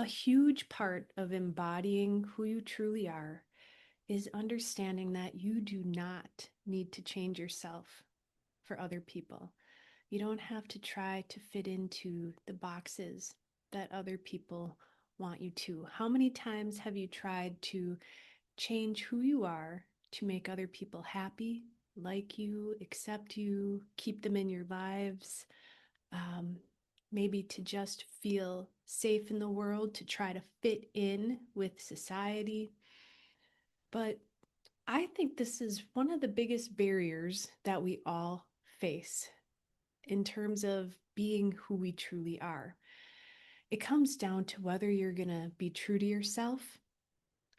A huge part of embodying who you truly are is understanding that you do not need to change yourself for other people. You don't have to try to fit into the boxes that other people want you to. How many times have you tried to change who you are to make other people happy, like you, accept you, keep them in your lives? Um, Maybe to just feel safe in the world, to try to fit in with society. But I think this is one of the biggest barriers that we all face in terms of being who we truly are. It comes down to whether you're going to be true to yourself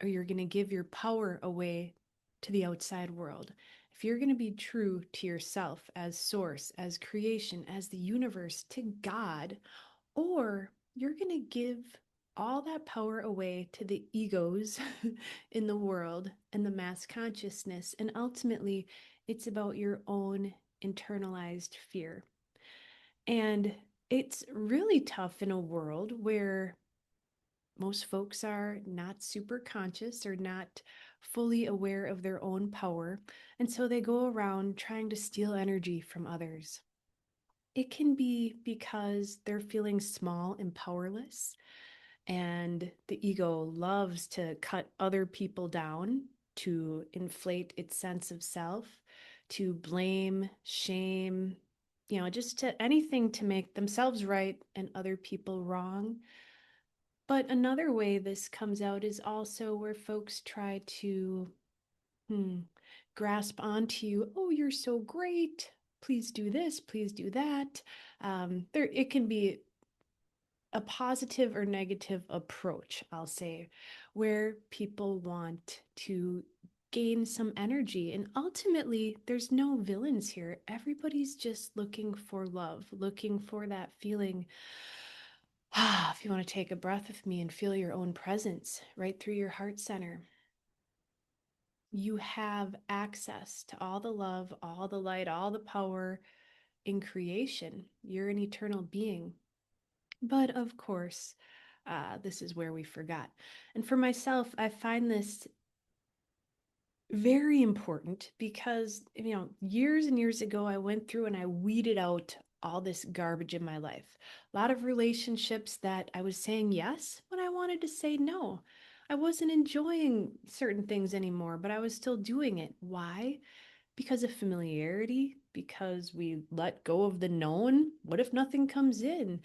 or you're going to give your power away to the outside world. If you're going to be true to yourself as source, as creation, as the universe, to God, or you're going to give all that power away to the egos in the world and the mass consciousness. And ultimately, it's about your own internalized fear. And it's really tough in a world where most folks are not super conscious or not fully aware of their own power. And so they go around trying to steal energy from others. It can be because they're feeling small and powerless, and the ego loves to cut other people down to inflate its sense of self, to blame, shame, just to anything to make themselves right and other people wrong. But another way this comes out is also where folks try to hmm, grasp onto you. Oh, you're so great. Please do this. Please do that. There, it can be a positive or negative approach, I'll say, where people want to gain some energy. And ultimately, there's no villains here. Everybody's just looking for love, looking for that feeling. If you want to take a breath with me and feel your own presence right through your heart center, you have access to all the love, all the light, all the power in creation. You're an eternal being. But of course, this is where we forgot. And for myself, I find this very important because, years and years ago, I went through and I weeded out all this garbage in my life. A lot of relationships that I was saying yes when I wanted to say no. I wasn't enjoying certain things anymore, but I was still doing it. Why? Because of familiarity, because we let go of the known. What if nothing comes in?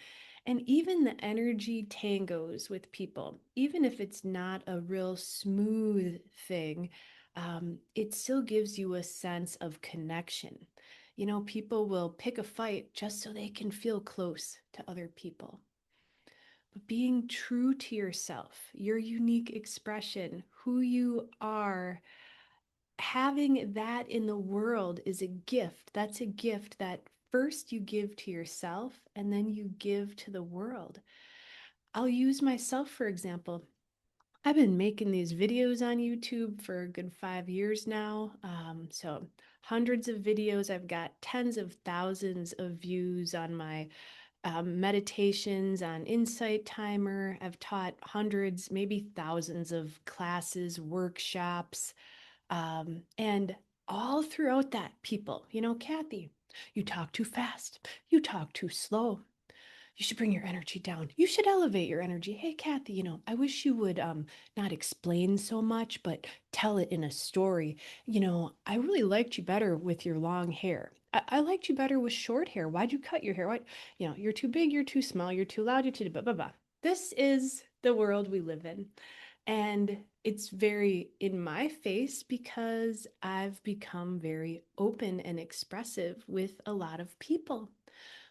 And even the energy tangos with people, even if it's not a real smooth thing, it still gives you a sense of connection. People will pick a fight just so they can feel close to other people. But being true to yourself, your unique expression, who you are, having that in the world is a gift. That's a gift that first you give to yourself and then you give to the world. I'll use myself for example. I've been making these videos on YouTube for a good 5 years now. So hundreds of videos. I've got tens of thousands of views on my meditations on Insight Timer. I've taught hundreds, maybe thousands of classes, workshops, and all throughout that, people, Kathy, you talk too fast. You talk too slow. You should bring your energy down. You should elevate your energy. Hey, Kathy, I wish you would not explain so much, but tell it in a story. I really liked you better with your long hair. I liked you better with short hair. Why'd you cut your hair? What, you're too big, you're too small, you're too loud, you're too blah, blah, blah. This is the world we live in. And it's very in my face because I've become very open and expressive with a lot of people.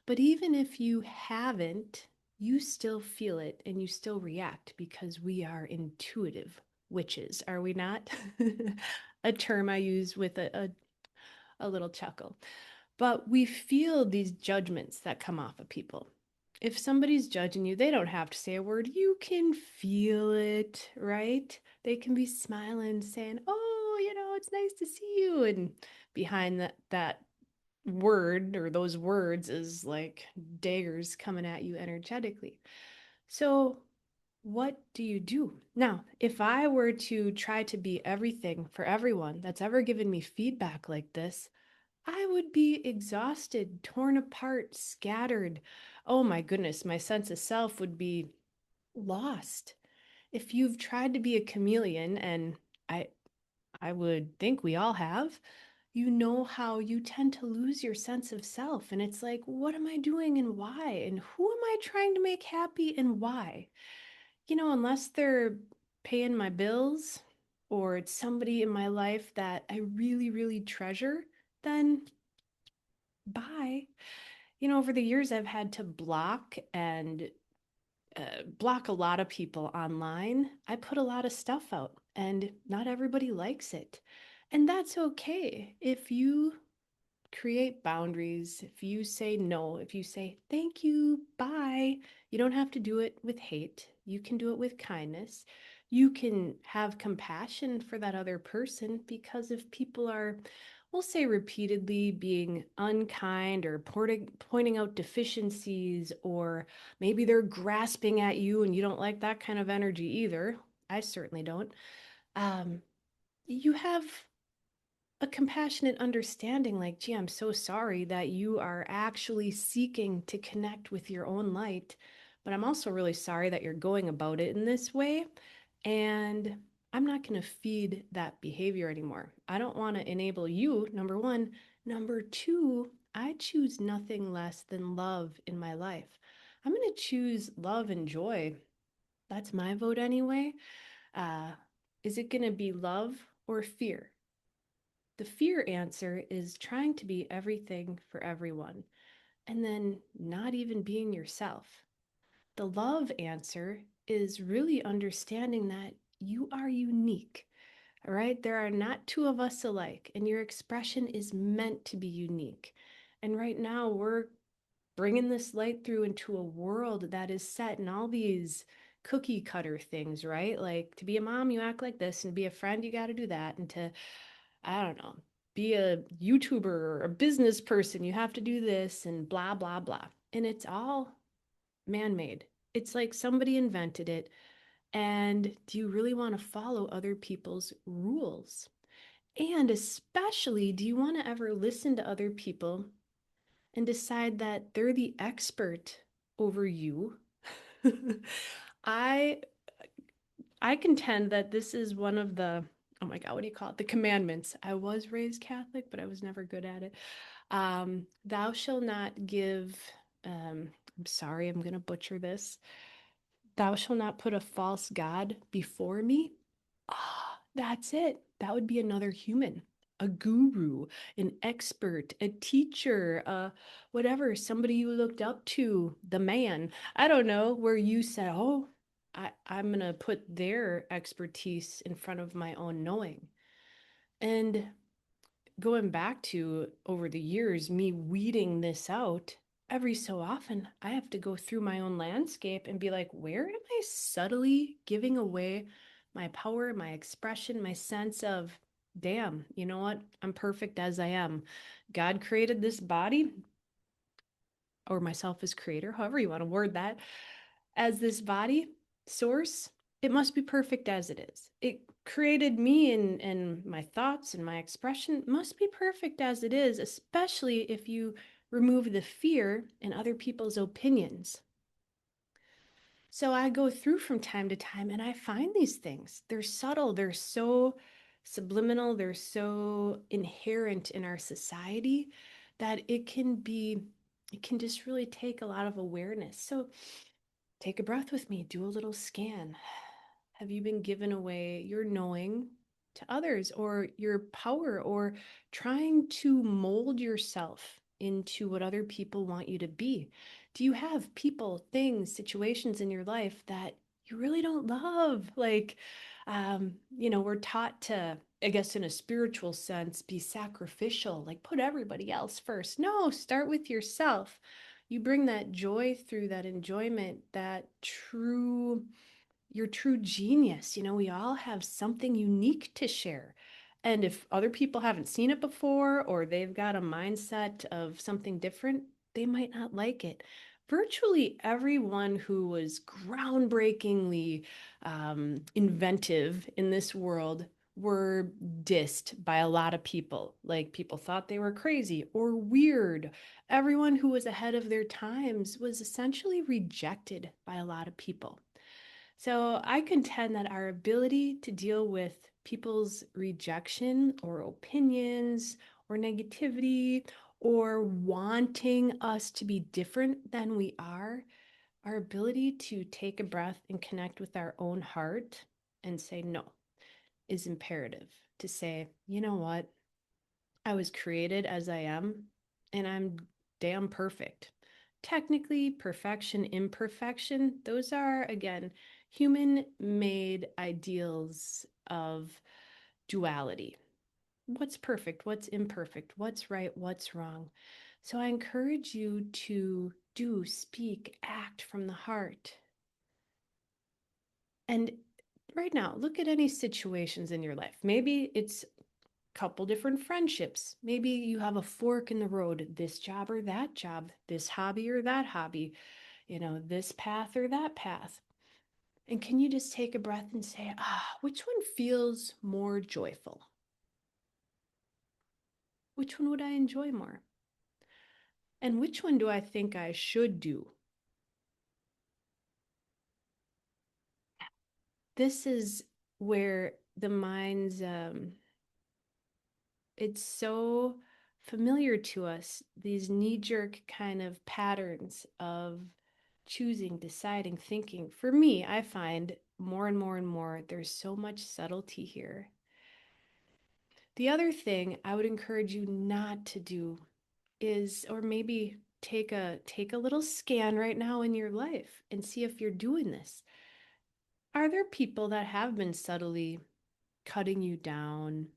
But even if you haven't, you still feel it and you still react because we are intuitive witches, are we not? A term I use with a little chuckle. But we feel these judgments that come off of people. If somebody's judging you, they don't have to say a word. You can feel it, right? They can be smiling, saying, "Oh, it's nice to see you." And behind that word or those words is like daggers coming at you energetically. So what do you do? Now, if I were to try to be everything for everyone that's ever given me feedback like this, I would be exhausted, torn apart, scattered. Oh my goodness, my sense of self would be lost. If you've tried to be a chameleon, and I I would think we all have, you know how you tend to lose your sense of self. And it's like, what am I doing and why? And who am I trying to make happy and why? Unless they're paying my bills or it's somebody in my life that I really, really treasure, then bye. Over the years, I've had to block a lot of people online. I put a lot of stuff out, and not everybody likes it. And that's okay. If you create boundaries, if you say no, if you say thank you, bye, you don't have to do it with hate. You can do it with kindness. You can have compassion for that other person, because if people are, we'll say, repeatedly being unkind or pointing out deficiencies, or maybe they're grasping at you and you don't like that kind of energy either. I certainly don't. You have a compassionate understanding, like, gee, I'm so sorry that you are actually seeking to connect with your own light, but I'm also really sorry that you're going about it in this way. And I'm not going to feed that behavior anymore. I don't want to enable you, number one. Number two, I choose nothing less than love in my life. I'm going to choose love and joy. That's my vote anyway. Uh, is it going to be love or fear? The fear answer is trying to be everything for everyone and then not even being yourself. The love answer is really understanding that you are unique. All right, there are not two of us alike, and your expression is meant to be unique. And right now, we're bringing this light through into a world that is set in all these cookie cutter things, right? Like, to be a mom, you act like this, and be a friend, you got to do that. And to, I don't know, be a YouTuber or a business person, you have to do this and blah, blah, blah. And it's all man made. It's like somebody invented it. And do you really want to follow other people's rules? And especially, do you want to ever listen to other people and decide that they're the expert over you? I I contend that this is one of the, oh my God, what do you call it? The commandments. I was raised Catholic, but I was never good at it. Thou shalt not give, I'm sorry, I'm going to butcher this. Thou shalt not put a false God before me. Ah, that's it. That would be another human, a guru, an expert, a teacher, whatever, somebody you looked up to, the man. I don't know, where you said, oh, I'm going to put their expertise in front of my own knowing. And going back to, over the years, me weeding this out, every so often I have to go through my own landscape and be like, where am I subtly giving away my power, my expression, my sense of, damn, you know what? I'm perfect as I am. God created this body, or myself as creator, however you want to word that, as this body source. It must be perfect as it is. It created me, and my thoughts and my expression must be perfect as it is, especially if you remove the fear in other people's opinions. So I go through from time to time and I find these things. They're subtle, they're so subliminal, they're so inherent in our society that it can just really take a lot of awareness. So take a breath with me, do a little scan. Have you been given away your knowing to others, or your power, or trying to mold yourself into what other people want you to be? Do you have people, things, situations in your life that you really don't love? Like, we're taught to, I guess, in a spiritual sense, be sacrificial, like put everybody else first. No, start with yourself. You bring that joy through, that enjoyment, that true, your true genius. We all have something unique to share. And if other people haven't seen it before, or they've got a mindset of something different, they might not like it. virtually everyone who was groundbreakingly inventive in this world were dissed by a lot of people. Like people thought they were crazy or weird. Everyone who was ahead of their times was essentially rejected by a lot of people. So I contend that our ability to deal with people's rejection or opinions or negativity or wanting us to be different than we are, our ability to take a breath and connect with our own heart and say no is imperative. To say, you know what? I was created as I am, and I'm damn perfect. Technically, perfection, imperfection, those are, again, human made ideals of duality. What's perfect? What's imperfect? What's right? What's wrong? So I encourage you to do, speak, act from the heart. And right now, look at any situations in your life. Maybe it's couple different friendships. Maybe you have a fork in the road, this job or that job, this hobby or that hobby, this path or that path. And can you just take a breath and say, which one feels more joyful? Which one would I enjoy more? And which one do I think I should do? This is where the mind's it's so familiar to us, these knee-jerk kind of patterns of choosing, deciding, thinking. For me, I find more and more and more there's so much subtlety here. The other thing I would encourage you not to do is, or maybe take a little scan right now in your life and see if you're doing this. Are there people that have been subtly cutting you down,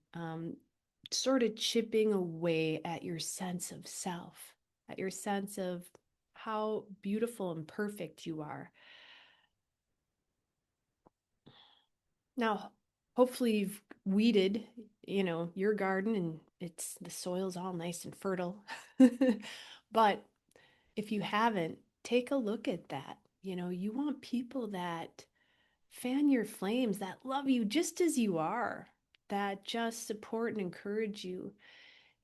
sort of chipping away at your sense of self, at your sense of how beautiful and perfect you are? Now, hopefully you've weeded, your garden and it's the soil's all nice and fertile. But if you haven't, take a look at that. You want people that fan your flames, that love you just as you are, that just support and encourage you.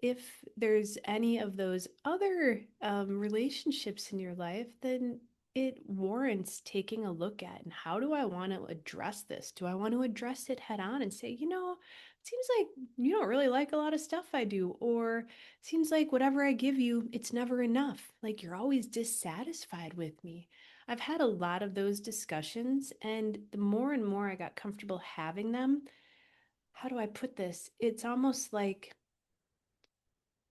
If there's any of those other relationships in your life, then it warrants taking a look at. And how do I want to address this? Do I want to address it head on and say, it seems like you don't really like a lot of stuff I do, or it seems like whatever I give you, it's never enough. Like you're always dissatisfied with me. I've had a lot of those discussions, and the more and more I got comfortable having them, how do I put this? It's almost like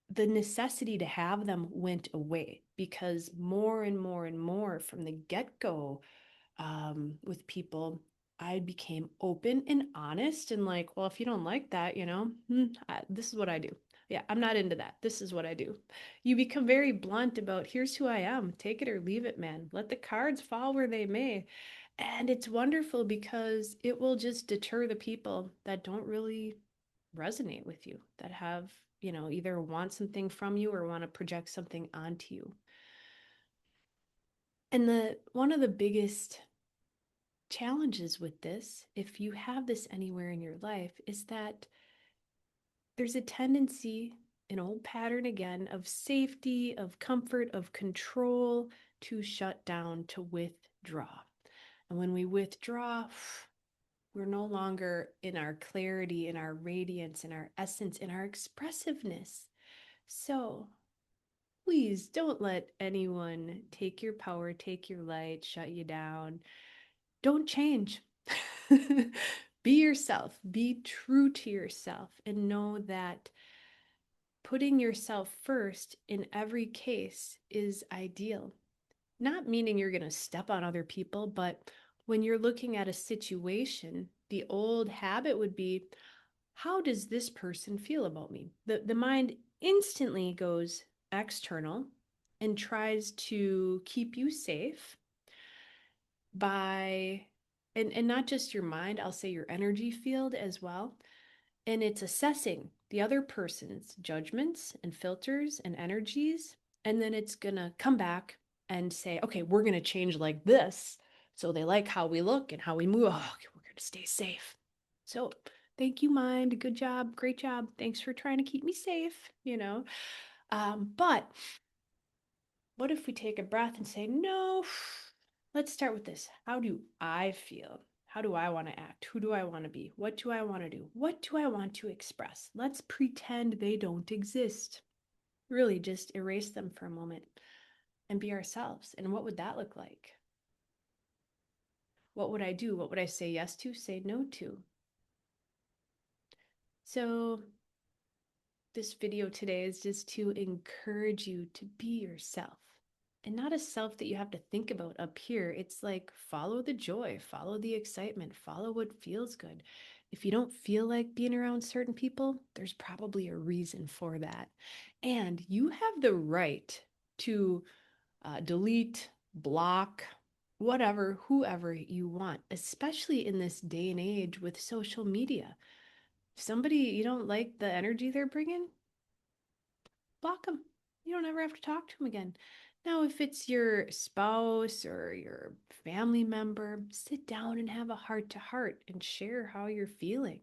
the necessity to have them went away, because more and more and more from the get-go, with people, I became open and honest and like, well, if you don't like that, this is what I do. Yeah, I'm not into that. This is what I do. You become very blunt about, here's who I am. Take it or leave it, man. Let the cards fall where they may. And it's wonderful because it will just deter the people that don't really resonate with you, that have, either want something from you or want to project something onto you. And the one of the biggest challenges with this, if you have this anywhere in your life, is that there's a tendency, an old pattern again, of safety, of comfort, of control, to shut down, to withdraw. And when we withdraw, we're no longer in our clarity, in our radiance, in our essence, in our expressiveness. So please don't let anyone take your power, take your light, shut you down. Don't change. Be yourself, be true to yourself, and know that putting yourself first in every case is ideal. Not meaning you're going to step on other people, but when you're looking at a situation, the old habit would be, how does this person feel about me? The mind instantly goes external and tries to keep you safe by, and not just your mind, I'll say your energy field as well. And it's assessing the other person's judgments and filters and energies. And then it's going to come back and say, okay, we're going to change like this. So they like how we look and how we move. Oh, okay, we're going to stay safe. So thank you, mind. Good job. Great job. Thanks for trying to keep me safe, But what if we take a breath and say, no, let's start with this. How do I feel? How do I want to act? Who do I want to be? What do I want to do? What do I want to express? Let's pretend they don't exist. Really, just erase them for a moment and be ourselves. And what would that look like? What would I do? What would I say yes to, say no to? So, this video today is just to encourage you to be yourself, and not a self that you have to think about up here. It's like follow the joy, follow the excitement, follow what feels good. If you don't feel like being around certain people, there's probably a reason for that. And you have the right to delete, block, whatever, whoever you want, especially in this day and age with social media. If somebody you don't like the energy they're bringing, block them. You don't ever have to talk to them again. Now, if it's your spouse or your family member, sit down and have a heart to heart and share how you're feeling.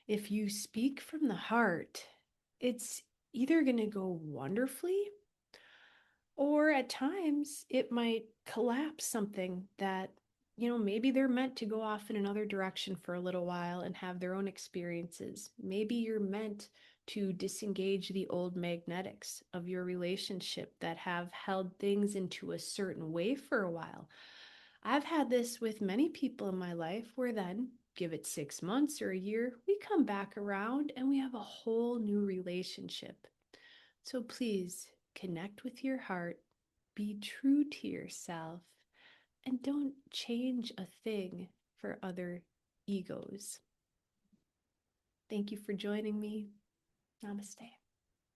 If you speak from the heart, it's either going to go wonderfully, or at times it might collapse something that, maybe they're meant to go off in another direction for a little while and have their own experiences. Maybe you're meant to disengage the old magnetics of your relationship that have held things into a certain way for a while. I've had this with many people in my life where then, give it 6 months or a year, we come back around and we have a whole new relationship. So please connect with your heart, be true to yourself, and don't change a thing for other egos. Thank you for joining me. Namaste.